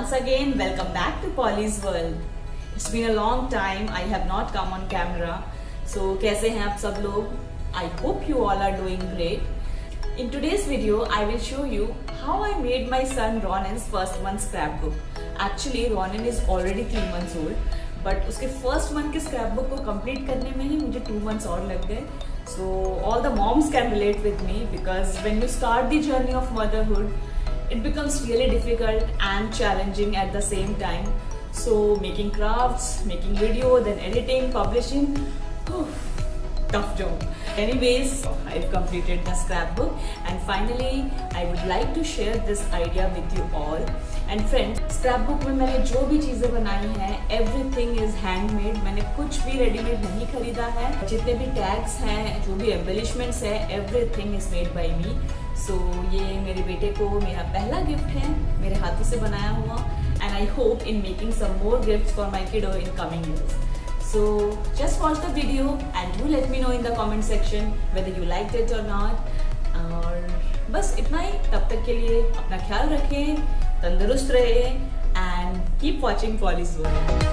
once again, welcome back to Polly's World. It's been a long time. I have not come on camera. So, कैसे हैं आप सब लोग? I hope you all are doing great. In today's video, I will show you how I made my son Ronen's first month scrapbook. Actually, Ronen is already 3 months old, but उसके first month के scrapbook को complete करने में ही मुझे 2 months और लग गए. So all the moms can relate with me because when you start the journey of motherhood, it becomes really difficult and challenging at the same time. So making crafts, making video, then editing, publishing, tough job. Anyways, I've completed the scrapbook and finally I would like to share this idea with you all. And friends, scrapbook में मैंने जो भी चीज़ें बनाई हैं, everything is handmade. मैंने कुछ भी रेडीमेड नहीं खरीदा है. जितने भी टैग्स हैं, जो भी embellishments है, everything is made by me. So ये मेरे बेटे को मेरा पहला गिफ्ट है, मेरे हाथों से बनाया हुआ. And I hope in making some more gifts for my kiddo in coming years. So just watch the video and do let me know in the comment section whether you liked it or not. और बस इतना ही. तब तक के लिए अपना ख्याल रखें, तंदुरुस्त रहे and keep watching Polly's World.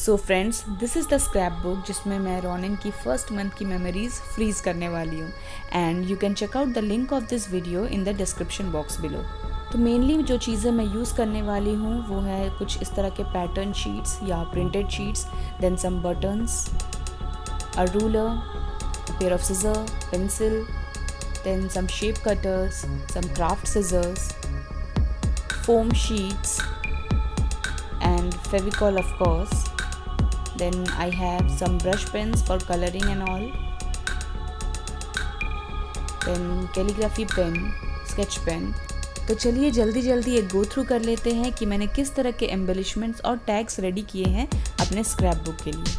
So friends, this is the scrapbook जिसमें मैं रोनिन की फर्स्ट मंथ की मेमोरीज फ्रीज करने वाली हूँ. And you can check out the link of this video in the description box below. तो mainly जो चीज़ें मैं यूज़ करने वाली हूँ वो है कुछ इस तरह के पैटर्न शीट्स या printed sheets, then some buttons, a ruler, a pair of scissors, pencil, then some shape cutters, some craft scissors, foam sheets and Fevicol of course. Then I have some brush pens for coloring and all. Then calligraphy pen, sketch pen. तो चलिए जल्दी जल्दी एक go through कर लेते हैं कि मैंने किस तरह के एम्बेलिशमेंट्स और टैग्स रेडी किए हैं अपने स्क्रैपबुक के लिए.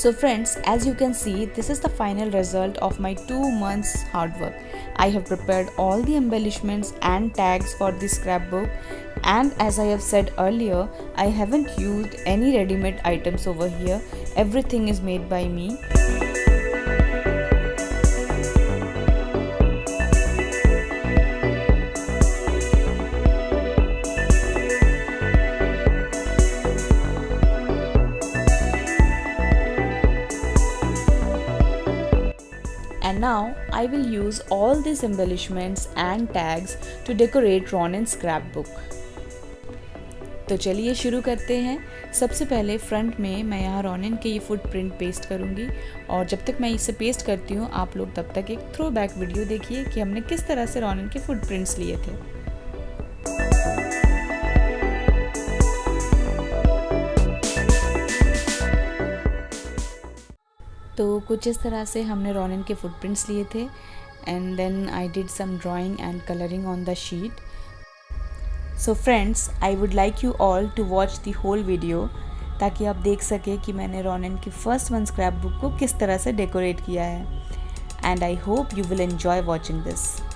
So friends, as you can see, this is the final result of my 2 months hard work. I have prepared all the embellishments and tags for the scrapbook, and as I have said earlier, I haven't used any ready-made items over here. Everything is made by me. And now I will use all these embellishments and tags to decorate Ronen's scrapbook. तो चलिए शुरू करते हैं. सबसे पहले front में मैं यहाँ रोनेन के ये फुटप्रिंट पेस्ट करूँगी, और जब तक मैं इसे पेस्ट करती हूँ आप लोग तब तक एक थ्रो बैक वीडियो देखिए कि हमने किस तरह से रोनेन के फुटप्रिंट्स लिए थे. तो कुछ इस तरह से हमने रोनेन के फुटप्रिंट्स लिए थे and then I did some drawing and colouring on the sheet. So friends, I would like you all to watch the whole video ताकि आप देख सकें कि मैंने रोनेन की फर्स्ट वन स्क्रैप बुक को किस तरह से डेकोरेट किया है. And I hope you will enjoy watching this.